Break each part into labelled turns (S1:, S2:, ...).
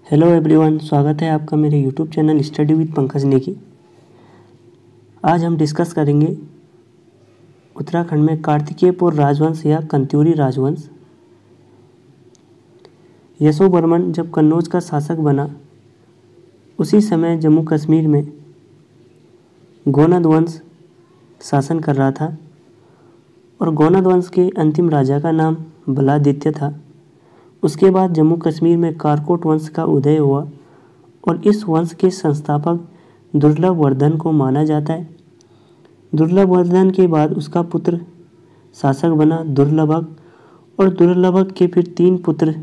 S1: Hello everyone, स्वागत है आपका मेरे YouTube channel study with Pankaj Negi. आज हम डिस्कस करेंगे उत्तराखंड में कार्तिकेयपुर राजवंश या कंत्यूरी राजवंश। यशोवर्मन जब कन्नौज का शासक बना उसी समय जम्मू कश्मीर में गोनद वंश शासन कर रहा था और गोनद वंश के अंतिम राजा का नाम बलादित्य था। उसके बाद जम्मू कश्मीर में कारकोट वंश का उदय हुआ और इस वंश के संस्थापक दुर्लभवर्धन को माना जाता है। दुर्लभवर्धन के बाद उसका पुत्र शासक बना दुर्लभक, और दुर्लभक के फिर 3 पुत्र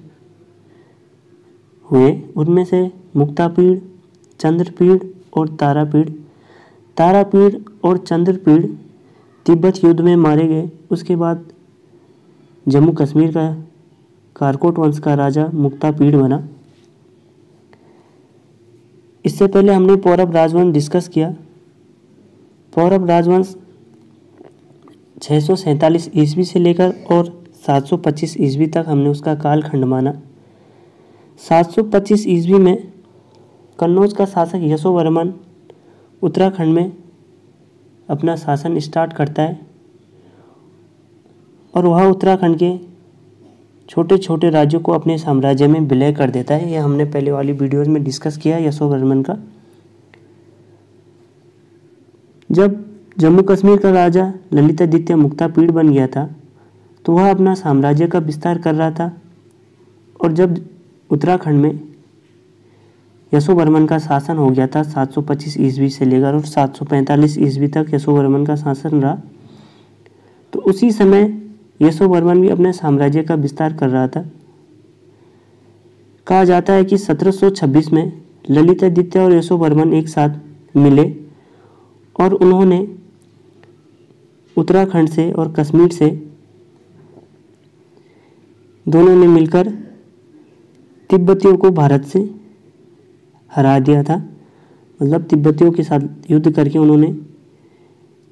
S1: हुए। उनमें से मुक्तापीड़, चंद्रपीड़ और तारापीड़। तारापीड़ और चंद्रपीड़ तिब्बत युद्ध में मारे गए। उसके बाद जम्मू कश्मीर का कारकोट वंश का राजा मुक्तापीड़ बना। इससे पहले हमने पौरव राजवंश डिस्कस किया। पौरव राजवंश 647 ईस्वी से लेकर और 725 ईस्वी तक हमने उसका कालखंड माना। 725 ईस्वी में कन्नौज का शासक यशोवर्मन उत्तराखंड में अपना शासन स्टार्ट करता है और वह उत्तराखंड के छोटे छोटे राज्यों को अपने साम्राज्य में विलय कर देता है। यह हमने पहले वाली वीडियोस में डिस्कस किया यशोवर्मन का। जब जम्मू कश्मीर का राजा ललितादित्य मुक्तापीड़ बन गया था तो वह अपना साम्राज्य का विस्तार कर रहा था, और जब उत्तराखंड में यशोवर्मन का शासन हो गया था 725 ईस्वी से लेकर और 745 ईस्वी तक यशोवर्मन का शासन रहा, तो उसी समय यशोवर्मन भी अपने साम्राज्य का विस्तार कर रहा था। कहा जाता है कि 1726 में ललितादित्य और यशोवर्मन एक साथ मिले और उन्होंने उत्तराखंड से और कश्मीर से दोनों ने मिलकर तिब्बतियों को भारत से हरा दिया था। मतलब तिब्बतियों के साथ युद्ध करके उन्होंने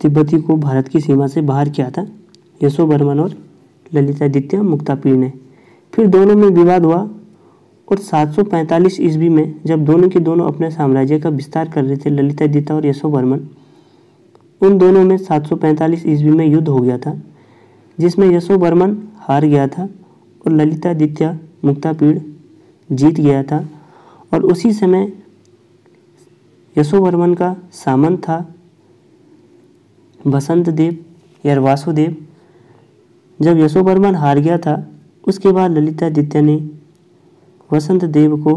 S1: तिब्बती को भारत की सीमा से बाहर किया था, यशोवर्मन और ललितादित्य मुक्तापीड़ ने। फिर दोनों में विवाद हुआ और 745 ईस्वी में जब दोनों के दोनों अपने साम्राज्य का विस्तार कर रहे थे, ललितादित्य और यशोवर्मन, उन दोनों में 745 ईस्वी में युद्ध हो गया था जिसमें यशोवर्मन हार गया था और ललितादित्य मुक्तापीड़ जीत गया था। और उसी समय यशोवर्मन का सामंत था वसंत देव या वासुदेव। जब यशोवर्मन हार गया था उसके बाद ललितादित्य ने वसंत देव को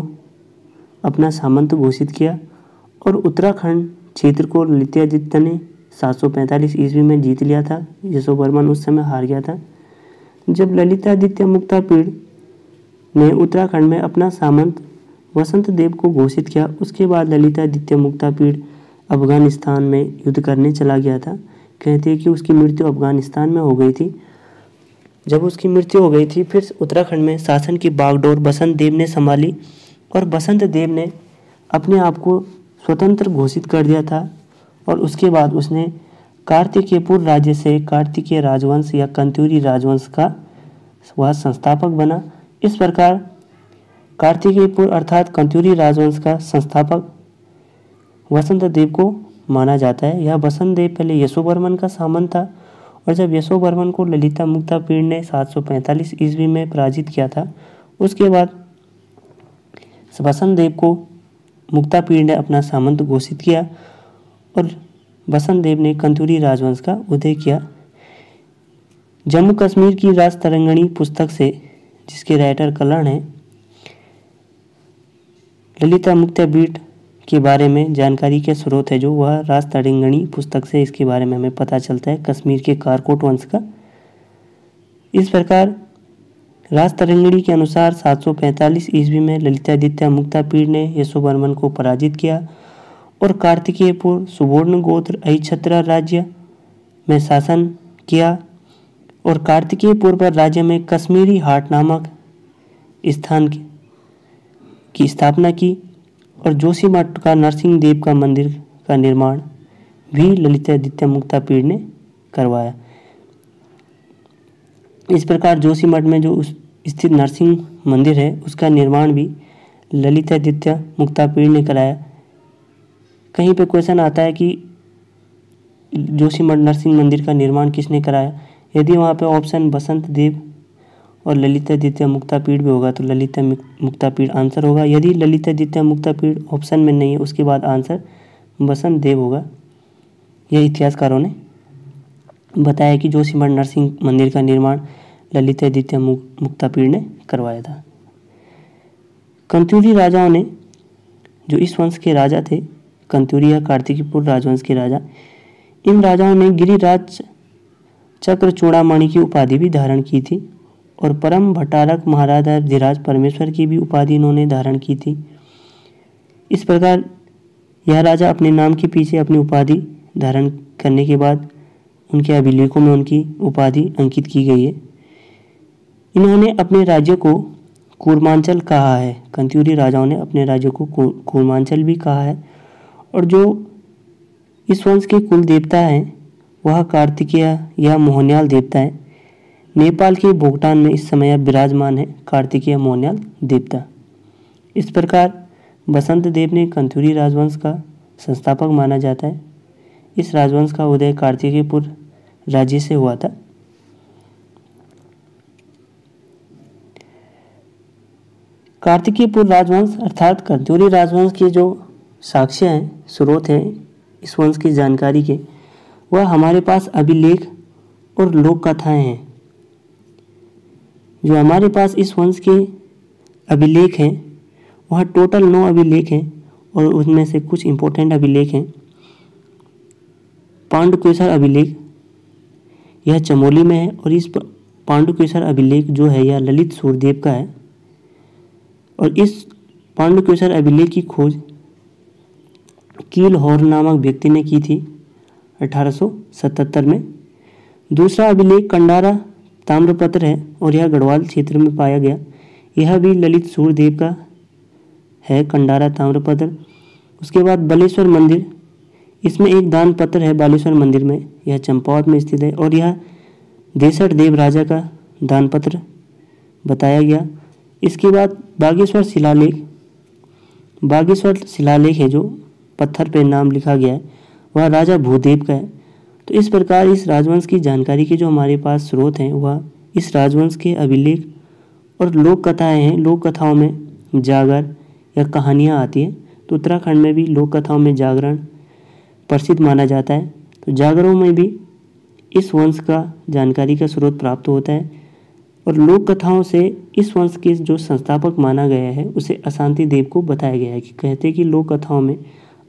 S1: अपना सामंत घोषित किया और उत्तराखंड क्षेत्र को ललितादित्य ने 745 ईस्वी में जीत लिया था। यशोवर्मन उस समय हार गया था। जब ललितादित्य मुक्तापीड़ ने उत्तराखंड में अपना सामंत वसंत देव को घोषित किया, उसके बाद ललितादित्य मुक्तापीड़ अफगानिस्तान में युद्ध करने चला गया था। कहते हैं कि उसकी मृत्यु अफगानिस्तान में हो गई थी। जब उसकी मृत्यु हो गई थी फिर उत्तराखंड में शासन की बागडोर बसंत देव ने संभाली और बसंत देव ने अपने आप को स्वतंत्र घोषित कर दिया था। और उसके बाद उसने कार्तिकेयपुर राज्य से कार्तिकेय राजवंश या कंत्यूरी राजवंश का वह संस्थापक बना। इस प्रकार कार्तिकेयपुर अर्थात कंत्यूरी राजवंश का संस्थापक वसंत देव को माना जाता है। यह वसंत देव पहले यशोवर्मन का सामंत था और जब यशोवर्मन को ललिता मुक्तापीड़ ने 745 ईस्वी में पराजित किया था, उसके बाद वसंत देव को मुक्तापीड़ ने अपना सामंत घोषित किया और वसंत देव ने कंत्यूरी राजवंश का उदय किया। जम्मू कश्मीर की राज तरंगिणी पुस्तक से, जिसके राइटर कलर्ण हैं, ललिता मुक्तापीड़ के बारे में जानकारी के स्रोत है जो वह राज तरंगिणी पुस्तक से इसके बारे में हमें पता चलता है, कश्मीर के कारकोट वंश का। इस प्रकार राज तरंगिणी के अनुसार 745 ईस्वी में ललितादित्य मुक्तापीड़ ने यशोवर्मन को पराजित किया और कार्तिकेयपुर सुवर्ण गोत्र अहिछत्रा राज्य में शासन किया और कार्तिकेयपुर पर राज्य में कश्मीरी हाट नामक स्थान की स्थापना की और जोशीमठ का नरसिंह देव का मंदिर का निर्माण भी ललितादित्य मुक्तापीड़ ने करवाया। इस प्रकार जोशीमठ में जो स्थित नरसिंह मंदिर है उसका निर्माण भी ललितादित्य मुक्तापीड़ ने कराया। कहीं पे क्वेश्चन आता है कि जोशीमठ नरसिंह मंदिर का निर्माण किसने कराया। यदि वहाँ पे ऑप्शन बसंत देव और ललितादित्य मुक्तापीड़ भी होगा तो ललिता मुक्तापीड़ आंसर होगा। यदि ललितादित्य मुक्तापीड़ ऑप्शन में नहीं है उसके बाद आंसर बसंत देव होगा। यह इतिहासकारों ने बताया कि जोशीमठ नरसिंह मंदिर का निर्माण ललितादित्य मुक्तापीड़ ने करवाया था। कंत्यूरी राजाओं ने, जो इस वंश के राजा थे, कंत्यूरी या कार्तिकीपुर राजवंश के राजा, इन राजाओं ने गिरिराज चक्र चूड़ामणि की उपाधि भी धारण की थी और परम भट्टारक महाराजा धीराज परमेश्वर की भी उपाधि इन्होंने धारण की थी। इस प्रकार यह राजा अपने नाम के पीछे अपनी उपाधि धारण करने के बाद उनके अभिलेखों में उनकी उपाधि अंकित की गई है। इन्होंने अपने राज्य को कूर्मांचल कहा है। कंत्यूरी राजाओं ने अपने राज्य को कूर्मांचल भी कहा है। और जो इस वंश के कुल देवता हैं वह कार्तिकेय या मोहनियाल देवता है। नेपाल के भोगटान में इस समय विराजमान है कार्तिकेय मोहनियाल देवता। इस प्रकार बसंत देव ने कंत्यूरी राजवंश का संस्थापक माना जाता है। इस राजवंश का उदय कार्तिकेयपुर राज्य से हुआ था। कार्तिकेयपुर राजवंश अर्थात कंत्यूरी राजवंश के जो साक्ष्य हैं, स्रोत हैं इस वंश की जानकारी के, वह हमारे पास अभिलेख और लोक कथाएं हैं। जो हमारे पास इस वंश के अभिलेख हैं वह टोटल 9 अभिलेख हैं और उनमें से कुछ इंपॉर्टेंट अभिलेख हैं। पांडुकेसर अभिलेख यह चमोली में है और इस पांडुकेसर अभिलेख जो है यह ललित सूर्यदेव का है। और इस पांडुकेसर अभिलेख की खोज कील हॉर्न नामक व्यक्ति ने की थी 1877 में। दूसरा अभिलेख कंडारा ताम्रपत्र है और यह गढ़वाल क्षेत्र में पाया गया। यह भी ललित सूर्यदेव का है, कंडारा ताम्रपत्र। उसके बाद बालेश्वर मंदिर, इसमें एक दान पत्र है बालेश्वर मंदिर में, यह चंपावत में स्थित है और यह देसठ देव राजा का दान पत्र बताया गया। इसके बाद बागेश्वर शिलालेख, बागेश्वर शिलालेख है जो पत्थर पे नाम लिखा गया है, वह राजा भूदेव का है। तो इस प्रकार इस राजवंश की जानकारी के जो हमारे पास स्रोत हैं वह इस राजवंश के अभिलेख और लोक कथाएँ हैं। लोक कथाओं में जागर या कहानियाँ आती हैं, तो उत्तराखंड में भी लोक कथाओं में जागरण प्रसिद्ध माना जाता है। तो जागरों में भी इस वंश का जानकारी का स्रोत प्राप्त होता है। और लोक कथाओं से इस वंश के जो संस्थापक माना गया है उसे अशांति देव को बताया गया है कि कहते हैं कि लोक कथाओं में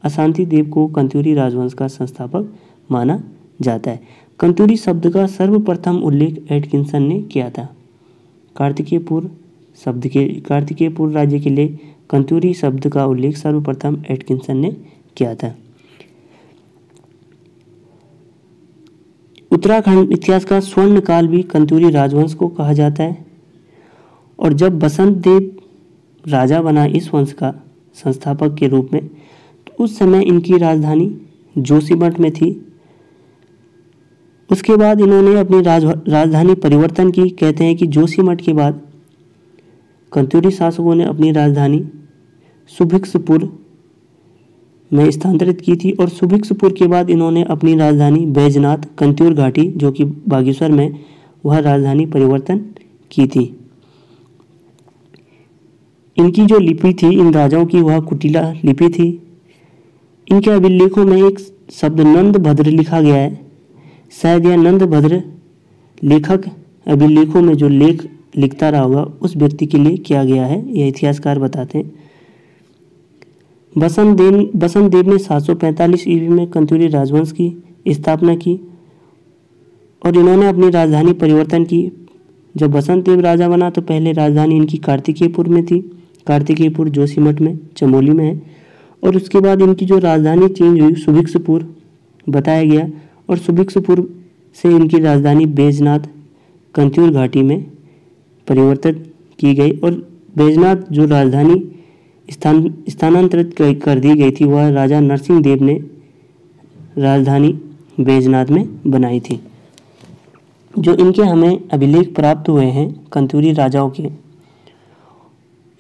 S1: अशांति देव को कंत्यूरी राजवंश का संस्थापक माना जाता है। कंत्यूरी शब्द का सर्वप्रथम उल्लेख एटकिंसन ने किया था। कार्तिकेयपुर राज्य के लिए कंत्यूरी शब्द का उल्लेख सर्वप्रथम एटकिंसन ने किया था। उत्तराखंड इतिहास का स्वर्ण काल भी कंत्यूरी राजवंश को कहा जाता है। और जब बसंत देव राजा बना इस वंश का संस्थापक के रूप में, तो उस समय इनकी राजधानी जोशीमठ में थी। उसके बाद इन्होंने अपनी राजधानी परिवर्तन की। कहते हैं कि जोशीमठ के बाद कंत्यूरी शासकों ने अपनी राजधानी सुभिक्षपुर में स्थानांतरित की थी और सुभिक्षपुर के बाद इन्होंने अपनी राजधानी बैजनाथ कंत्यूर घाटी जो कि बागेश्वर में, वह राजधानी परिवर्तन की थी। इनकी जो लिपि थी इन राजाओं की वह कुटिला लिपि थी। इनके अभिलेखों में एक शब्द नंदभद्र लिखा गया है। शायद यह नंदभद्र लेखक अभिलेखों में जो लेख लिखता रहा होगा उस व्यक्ति के लिए किया गया है, यह इतिहासकार बताते हैं। बसंत देव ने 745 ईस्वी में कंत्यूरी राजवंश की स्थापना की और इन्होंने अपनी राजधानी परिवर्तन की। जब बसंत देव राजा बना तो पहले राजधानी इनकी कार्तिकेयपुर में थी। कार्तिकेयपुर जोशीमठ में, चमोली में है। और उसके बाद इनकी जो राजधानी चेंज हुई सुभिक्षपुर बताया गया और सुभिक्षपुर से इनकी राजधानी बैजनाथ कंत्यूर घाटी में परिवर्तित की गई। और बैजनाथ जो राजधानी स्थानांतरित कर दी गई थी वह राजा नरसिंह देव ने राजधानी बैजनाथ में बनाई थी। जो इनके हमें अभिलेख प्राप्त हुए हैं कंत्यूरी राजाओं के,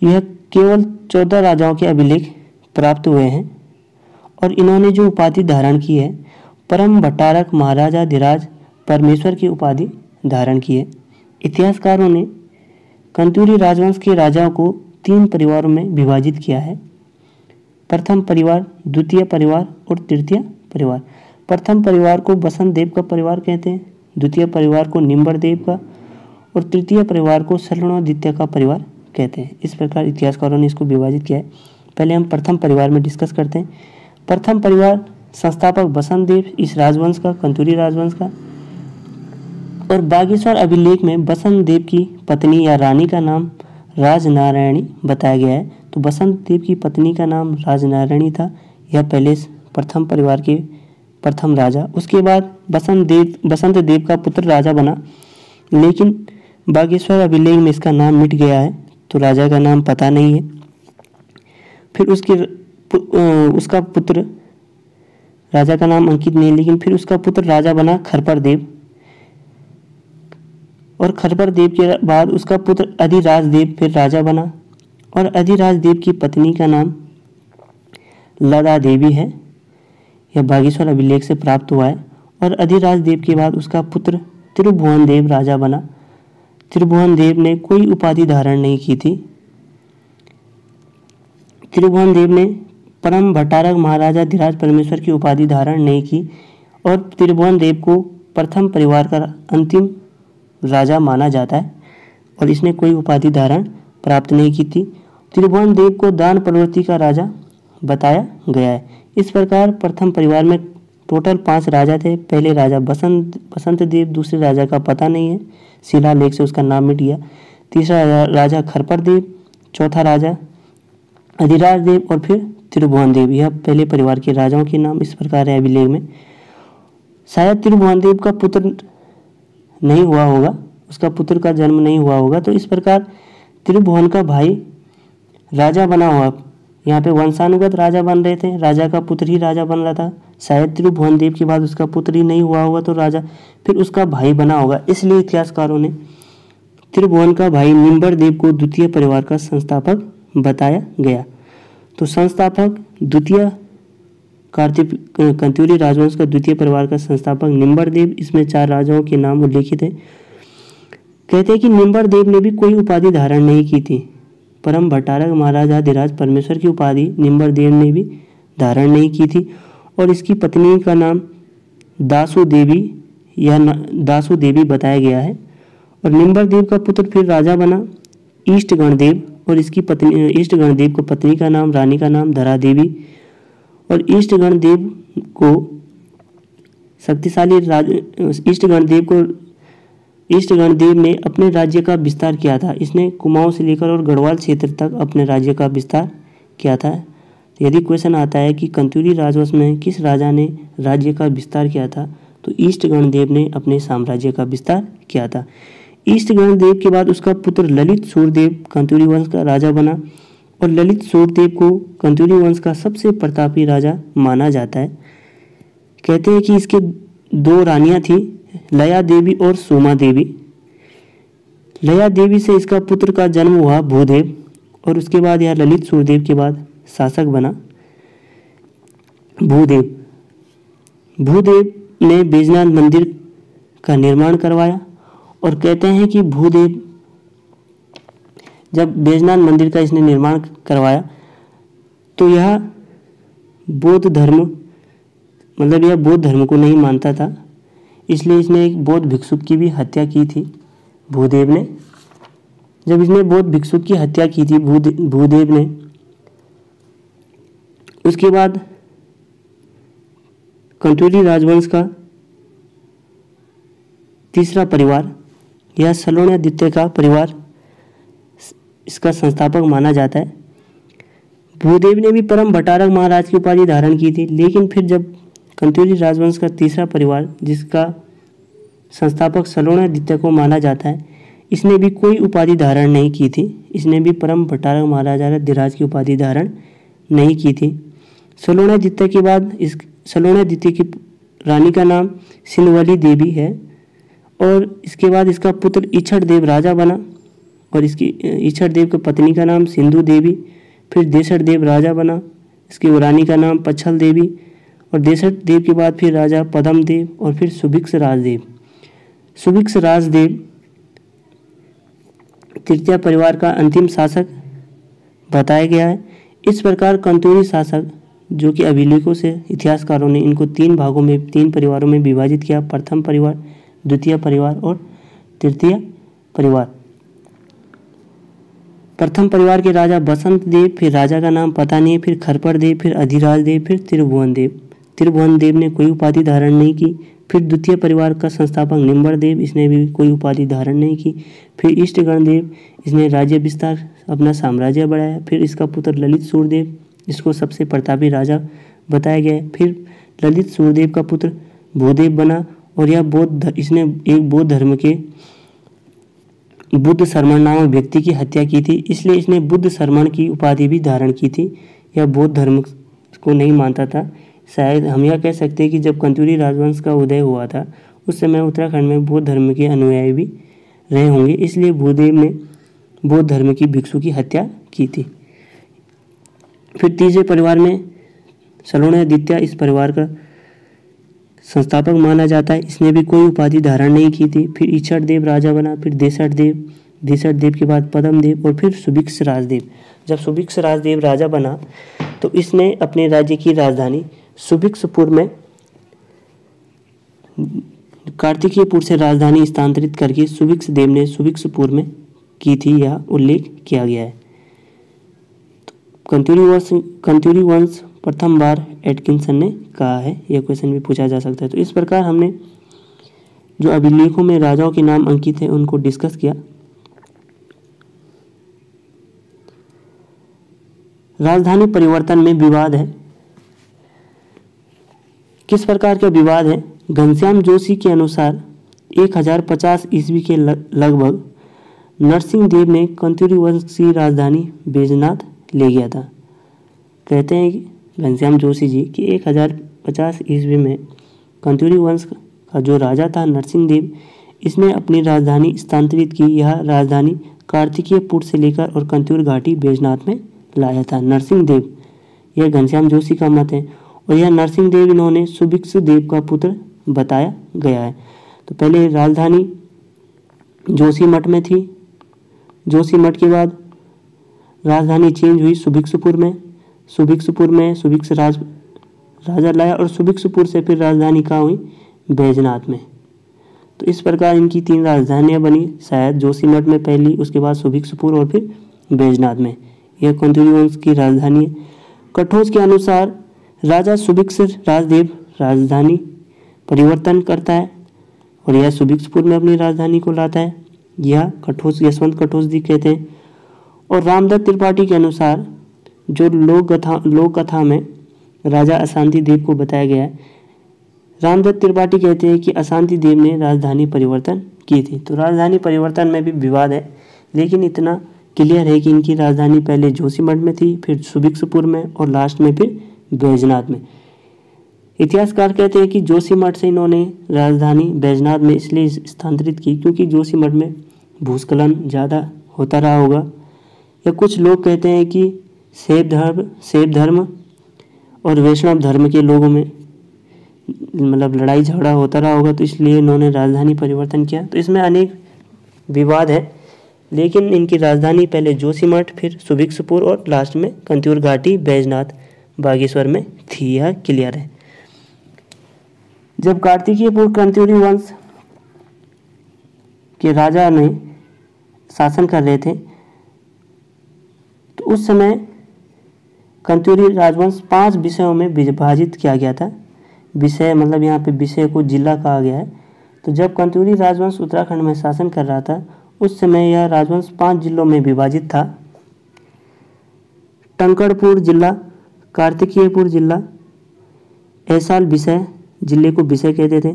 S1: यह केवल 14 राजाओं के अभिलेख प्राप्त हुए हैं और इन्होंने जो उपाधि धारण की है परम भट्टारक महाराजाधिराज परमेश्वर की उपाधि धारण की है। इतिहासकारों ने कंतूरी राजवंश के राजाओं को 3 परिवारों में विभाजित किया है। प्रथम परिवार, द्वितीय परिवार और तृतीय परिवार। प्रथम परिवार को बसंत देव का परिवार कहते हैं, द्वितीय परिवार को निम्बर देव का और तृतीय परिवार को सलवणादित्य का परिवार कहते हैं। इस प्रकार इतिहासकारों ने इसको विभाजित किया है। पहले हम प्रथम परिवार में डिस्कस करते हैं। प्रथम परिवार संस्थापक बसंत देव इस राजवंश का, कंतूरी राजवंश का, और बागेश्वर अभिलेख में बसंत देव की पत्नी या रानी का नाम राजनारायणी बताया गया है। तो बसंत देव की पत्नी का नाम राजनारायणी था। यह पहले प्रथम परिवार के प्रथम राजा। उसके बाद बसंत देव का पुत्र राजा बना, लेकिन बागेश्वर अभिलेख में इसका नाम मिट गया है, तो राजा का नाम पता नहीं है। फिर उसका पुत्र, राजा का नाम अंकित नहीं, लेकिन फिर उसका पुत्र राजा बना खरपर देव, और खरपर देव के बाद उसका पुत्र अधिराज देव फिर राजा बना, और अधिराज देव की पत्नी का नाम लदा देवी है। यह बागेश्वर अभिलेख से प्राप्त हुआ है। और अधिराज देव के बाद उसका पुत्र त्रिभुवन देव राजा बना। त्रिभुवन देव ने कोई उपाधि धारण नहीं की थी। त्रिभुवन देव ने परम भट्टारक महाराजाधिराज परमेश्वर की उपाधि धारण नहीं की और त्रिभुवन देव को प्रथम परिवार का अंतिम राजा माना जाता है और इसने कोई उपाधि धारण प्राप्त नहीं की थी। त्रिभुवन देव को दान प्रवृत्ति का राजा बताया गया है। इस प्रकार प्रथम परिवार में टोटल 5 राजा थे। पहले राजा बसंत देव, दूसरे राजा का पता नहीं है, शिलालेख से उसका नाम मिट गया। तीसरा राजा खरपर देव, चौथा राजा अधिराज देव और फिर त्रिभुवन देव। यह पहले परिवार के राजाओं के नाम इस प्रकार है अभिलेख में। शायद त्रिभुवन देव का पुत्र नहीं हुआ होगा, उसका पुत्र का जन्म नहीं हुआ होगा, तो इस प्रकार त्रिभुवन का भाई राजा बना हुआ। यहाँ पे वंशानुगत राजा बन रहे थे, राजा का पुत्र ही राजा बन रहा था। शायद त्रिभुवन देव के बाद उसका पुत्र ही नहीं हुआ होगा, तो राजा फिर उसका भाई बना होगा। इसलिए इतिहासकारों ने त्रिभुवन का भाई निम्बर देव को द्वितीय परिवार का संस्थापक बताया गया। तो संस्थापक द्वितीय कंतूरी राजवंश का द्वितीय परिवार का संस्थापक निम्बर देव। इसमें 4 राजाओं के नाम उल्लेखित है। कहते हैं कि निम्बर देव ने भी कोई उपाधि धारण नहीं की थी। परम भट्टारक महाराजाधिराज परमेश्वर की उपाधि निम्बर देव ने भी धारण नहीं की थी और इसकी पत्नी का नाम दासू देवी या दासू देवी बताया गया है। और निम्बर देव का पुत्र फिर राजा बना ईष्टगण देव और इसकी पत्नी ईष्टगण देव को पत्नी का नाम, रानी का नाम धरा देवी। और ईष्टगण देव ने अपने राज्य का विस्तार किया था। इसने कुमाऊं से लेकर और गढ़वाल क्षेत्र तक अपने राज्य का विस्तार किया था। तो यदि क्वेश्चन आता है कि कंतूरी राजवंश में किस राजा ने राज्य का विस्तार किया था, तो ईष्टगण देव ने अपने साम्राज्य का विस्तार किया था। ईष्टगण देव के बाद उसका पुत्र ललित सूर्यदेव कंतूरी वंश का राजा बना और ललित सूर्यदेव को कंतूरी वंश का सबसे प्रतापी राजा माना जाता है। कहते हैं कि इसके 2 रानियां थी, लया देवी और सोमा देवी। लया देवी से इसका पुत्र का जन्म हुआ भूदेव और उसके बाद यह ललित सूर्यदेव के बाद शासक बना भूदेव ने बैजनाथ मंदिर का निर्माण करवाया और कहते हैं कि भूदेव जब बैजनाथ मंदिर का इसने निर्माण करवाया तो यह बौद्ध धर्म को नहीं मानता था, इसलिए इसने एक बौद्ध भिक्षुक की भी हत्या की थी भूदेव ने। जब इसने बौद्ध भिक्षुक की हत्या की थी भूदेव ने, उसके बाद कंतूरी राजवंश का तीसरा परिवार यह सलवणादित्य का परिवार इसका संस्थापक माना जाता है। भूदेव ने भी परम भट्टारक महाराज की उपाधि धारण की थी, लेकिन फिर जब कंतूरी राजवंश का तीसरा परिवार जिसका संस्थापक सलवणादित्य को माना जाता है, इसने भी कोई उपाधि धारण नहीं की थी। इसने भी परम भट्टारक महाराजाधिराज की उपाधि धारण नहीं की थी। सलवणादित्य के बाद सलवणादित्य की रानी का नाम सिंधवली देवी है और इसके बाद इसका पुत्र इक्षण देव राजा बना और इसकी इक्षण देव की पत्नी का नाम सिंधु देवी। फिर देसठ देव राजा बना, इसकी रानी का नाम पच्छल देवी, और देसठ देव के बाद फिर राजा पद्म देव और फिर सुभिक्ष राजदेव। सुभिक्ष राजदेव तृतीय परिवार का अंतिम शासक बताया गया है। इस प्रकार कंतूरी शासक, जो कि अभिलेखों से इतिहासकारों ने इनको तीन भागों में, तीन परिवारों में विभाजित किया, प्रथम परिवार, द्वितीय परिवार और तृतीय परिवार। प्रथम परिवार के राजा बसंत देव, फिर राजा का नाम पता नहीं, फिर खरपर देव, फिर अधिराज देव, फिर त्रिभुवन देव। त्रिभुवन देव ने कोई उपाधि धारण नहीं की। फिर द्वितीय परिवार का संस्थापक निम्बर देव, इसने भी कोई उपाधि धारण नहीं की। फिर इष्टगण देव, इसने राज्य विस्तार, अपना साम्राज्य बढ़ाया। फिर इसका पुत्र ललित सूर्यदेव, इसको सबसे प्रतापी राजा बताया गया है। फिर ललित सूर्यदेव का पुत्र भूदेव बना, और यह इसने एक बौद्ध धर्म के बुद्ध शर्मण नामक व्यक्ति की हत्या की थी, इसलिए इसने बुद्ध शर्मण की उपाधि भी धारण की थी। यह बौद्ध धर्म को नहीं मानता था। शायद हम यह कह सकते हैं कि जब कंतूरी राजवंश का उदय हुआ था उस समय उत्तराखंड में बौद्ध धर्म के अनुयायी भी रहे होंगे, इसलिए भूदेव ने बौद्ध धर्म की भिक्षु की हत्या की थी। फिर तीसरे परिवार में सलोणादित्य इस परिवार का संस्थापक माना जाता है, इसने भी कोई उपाधि धारण नहीं की थी। फिर इक्षट देव राजा बना, फिर देसठ देव के बाद पद्म देव और फिर सुभिक्ष राजदेव। जब सुभिक्ष राजदेव राजा बना तो इसने अपने राज्य की राजधानी सुभिक्षपुर में, कार्तिकेयपुर से राजधानी स्थानांतरित करके सुभिक्ष देव ने सुभिक्षपुर में की थी, यह उल्लेख किया गया है। कंतूरी वंश प्रथम बार एटकिंसन ने कहा है, यह क्वेश्चन भी पूछा जा सकता है। तो इस प्रकार हमने जो अभिलेखों में राजाओं के नाम अंकित हैं उनको डिस्कस किया। राजधानी परिवर्तन में विवाद है। किस प्रकार का विवाद है? घनश्याम जोशी के अनुसार 1050 ईस्वी के लगभग नरसिंह देव ने कंतूरी वंश की राजधानी बैजनाथ ले गया था। कहते हैं कि घनश्याम जोशी जी कि 1050 ईस्वी में कंतूरी वंश का जो राजा था नरसिंह देव, इसने अपनी राजधानी स्थानांतरित की। यह राजधानी कार्तिकेयपुर से लेकर और कंतूर घाटी बैजनाथ में लाया था नरसिंह देव। यह घनश्याम जोशी का मत है, और यह नरसिंह देव इन्होंने सुभिक्ष देव का पुत्र बताया गया है। तो पहले राजधानी जोशीमठ में थी, जोशीमठ के बाद राजधानी चेंज हुई सुभिक्षपुर में सुभिक्ष राजा लाया, और सुभिक्षपुर से फिर राजधानी कहाँ हुई? बैजनाथ में। तो इस प्रकार इनकी तीन राजधानियां बनी, शायद जोशीमठ में पहली, उसके बाद सुभिक्षपुर और फिर बैजनाथ में। यह कंतूरी वंश की राजधानी है। कठोज के अनुसार राजा सुभिक्ष राजदेव राजधानी परिवर्तन करता है और यह सुभिक्षपुर में अपनी राजधानी को लाता है। यह कठोज यशवंत कठोज जी कहते हैं। और रामदत्त त्रिपाठी के अनुसार जो लोक कथा में राजा अशांति देव को बताया गया है, रामदत्त त्रिपाठी कहते हैं कि अशांति देव ने राजधानी परिवर्तन की थी। तो राजधानी परिवर्तन में भी विवाद है, लेकिन इतना क्लियर है कि इनकी राजधानी पहले जोशीमठ में थी, फिर सुभिक्षपुर में और लास्ट में फिर बैजनाथ में। इतिहासकार कहते हैं कि जोशीमठ से इन्होंने राजधानी बैजनाथ में इसलिए स्थानांतरित की क्योंकि जोशीमठ में भूस्खलन ज़्यादा होता रहा होगा। या कुछ लोग कहते हैं कि शैव धर्म और वैष्णव धर्म के लोगों में मतलब लड़ाई झगड़ा होता रहा होगा, तो इसलिए इन्होंने राजधानी परिवर्तन किया। तो इसमें अनेक विवाद है, लेकिन इनकी राजधानी पहले जोशीमठ, फिर सुभिक्षपुर और लास्ट में कंतूर घाटी बैजनाथ बागेश्वर में थी। यह क्लियर है। जब कार्तिकेयपुर कंतूरी वंश के राजा ने शासन कर रहे थे तो उस समय कंतूरी राजवंश 5 विषयों में विभाजित किया गया था। विषय मतलब यहाँ पे विषय को जिला कहा गया है। तो जब कंतूरी राजवंश उत्तराखंड में शासन कर रहा था उस समय यह राजवंश 5 जिलों में विभाजित था। टंकड़पुर जिला, कार्तिकेयपुर जिला, ऐसाल विषय, जिले को विषय कहते थे,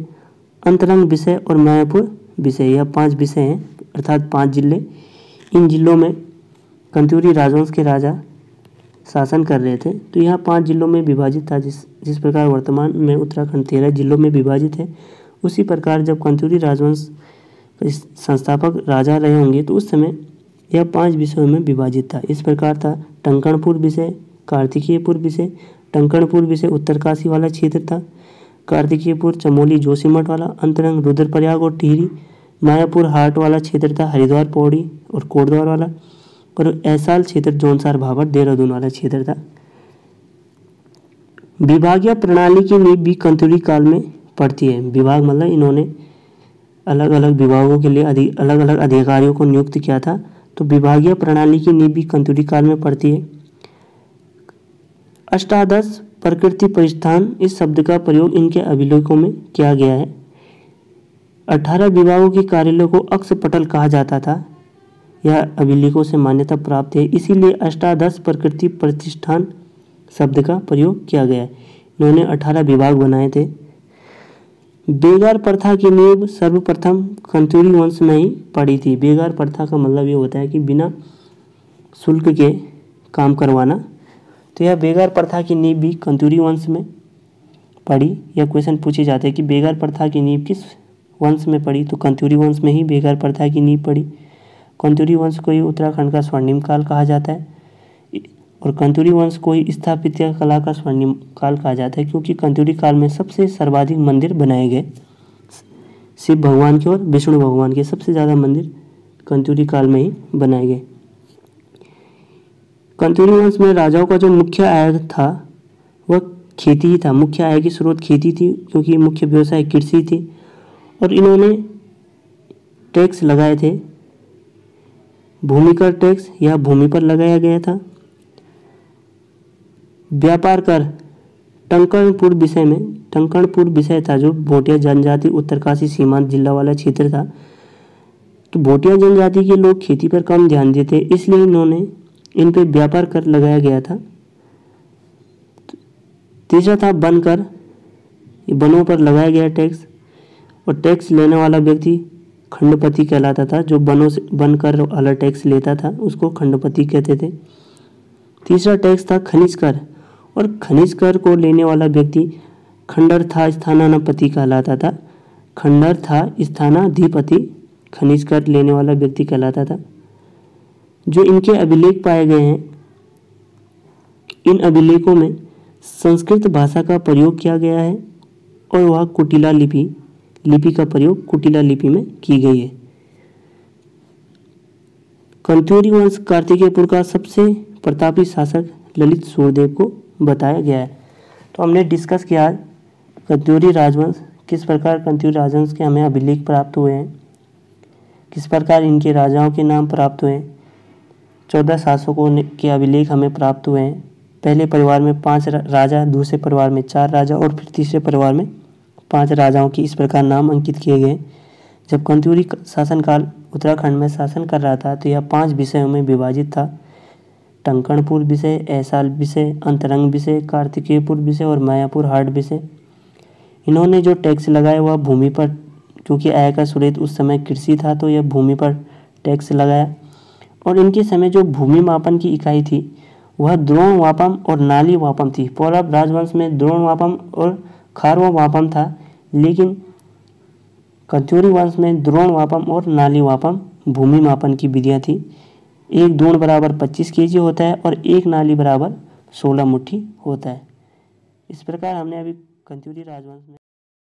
S1: अंतरंग विषय और मायापुर विषय, यह 5 विषय हैं अर्थात 5 जिले। इन जिलों में कंतूरी राजवंश के राजा शासन कर रहे थे। तो यह 5 जिलों में विभाजित था। जिस प्रकार वर्तमान में उत्तराखंड 13 जिलों में विभाजित है, उसी प्रकार जब कंतूरी राजवंश संस्थापक राजा रहे होंगे तो उस समय यह 5 विषयों में विभाजित था। इस प्रकार था टंकणपुर विषय, कार्तिकेयपुर विषय। टंकणपुर विषय उत्तरकाशी वाला क्षेत्र था। कार्तिकेयपुर चमोली जोशीमठ वाला, अंतरंग रुद्रप्रयाग और टिहरी। मायापुर हाट वाला क्षेत्र था, हरिद्वार पौड़ी और कोटद्वार वाला। और ऐसाल क्षेत्र जौनसार भाबर देहरादून वाला क्षेत्र था। विभागीय प्रणाली की नींव भी कंतुरी काल में पड़ती है। विभाग मतलब इन्होंने अलग अलग विभागों के लिए अलग अलग अधिकारियों को नियुक्त किया था। तो विभागीय प्रणाली की नींव भी कंतुरी काल में पड़ती है। अष्टादश प्रकृति परिस्थान, इस शब्द का प्रयोग इनके अभिलेखों में किया गया है। 18 विभागों के कार्यालयों को अक्षपटल कहा जाता था। यह अभिलेखों से मान्यता प्राप्त है, इसीलिए अष्टादश प्रकृति प्रतिष्ठान शब्द का प्रयोग किया गया है। इन्होंने 18 विभाग बनाए थे। बेगार प्रथा की नींव सर्वप्रथम कंतुरी वंश में ही पड़ी थी। बेगार प्रथा का मतलब ये होता है कि बिना शुल्क के काम करवाना। तो यह बेगार प्रथा की नींव भी कंतुरी वंश में पड़ी। यह क्वेश्चन पूछे जाते हैं कि बेगार प्रथा की नींव किस वंश में पड़ी, तो कंतुरी वंश में ही बेगार प्रथा की नींव पड़ी। कंतुरी वंश को ही उत्तराखंड का स्वर्णिम काल कहा जाता है और कंतुरी वंश को ही स्थापत्य कला का स्वर्णिम काल कहा जाता है, क्योंकि कंतुरी काल में सबसे सर्वाधिक मंदिर बनाए गए। शिव भगवान के और विष्णु भगवान के सबसे ज़्यादा मंदिर कंतुरी काल में ही बनाए गए। कंतुरी वंश में राजाओं का जो मुख्य आय था वह खेती ही था। मुख्य आय की स्रोत खेती थी, क्योंकि मुख्य व्यवसाय कृषि थी। और इन्होंने टैक्स लगाए थे। भूमि कर टैक्स, यह भूमि पर लगाया गया था। व्यापार कर टंकणपुर विषय में, टंकणपुर विषय था जो भोटिया जनजाति उत्तरकाशी सीमांत जिला वाला क्षेत्र था। तो भोटिया जनजाति के लोग खेती पर कम ध्यान देते, इसलिए इन्होंने इन पे व्यापार कर लगाया गया था। तीसरा था वन कर, वनों पर लगाया गया टैक्स। और टैक्स लेने वाला व्यक्ति खंडपति कहलाता था। जो वनों से वन कर वाला टैक्स लेता था उसको खंडपति कहते थे। तीसरा टैक्स था खनिज कर, और खनिज कर को लेने वाला व्यक्ति खंडर था स्थानाधिपति कहलाता था। खंडर था स्थानाधिपति, खनिज कर लेने वाला व्यक्ति कहलाता था। जो इनके अभिलेख पाए गए हैं, इन अभिलेखों में संस्कृत भाषा का प्रयोग किया गया है और वह कुटिला लिपि का प्रयोग कुटिला लिपि में की गई है। कंतुरी वंश कार्तिकेयपुर का सबसे प्रतापी शासक ललित सूर्यदेव को बताया गया है। तो हमने डिस्कस किया कंतुरी राजवंश, किस प्रकार कंतुरी राजवंश के हमें अभिलेख प्राप्त हुए हैं, किस प्रकार इनके राजाओं के नाम प्राप्त हुए हैं। 14 शासकों के अभिलेख हमें प्राप्त हुए हैं। पहले परिवार में 5 राजा, दूसरे परिवार में 4 राजा और फिर तीसरे परिवार में 5 राजाओं की इस प्रकार नाम अंकित किए गए। जब कंतुरी शासनकाल उत्तराखंड में शासन कर रहा था तो यह 5 विषयों में विभाजित था। टंकणपुर विषय, ऐसाल विषय, अंतरंग विषय, कार्तिकेयपुर विषय और मायापुर हाट विषय। इन्होंने जो टैक्स लगाया वह भूमि पर, क्योंकि आय का स्रोत उस समय कृषि था तो यह भूमि पर टैक्स लगाया। और इनके समय जो भूमि मापन की इकाई थी वह द्रोण वापम और नाली वापम थी। पौरव राजवंश में द्रोण वापम और खारवा वापम था, लेकिन कंतुरी वंश में द्रोण वापम और नाली वापम भूमि मापन की विधियाँ थी। एक द्रोण बराबर 25 kg होता है और एक नाली बराबर 16 मुट्ठी होता है। इस प्रकार हमने अभी कंतुरी राजवंश में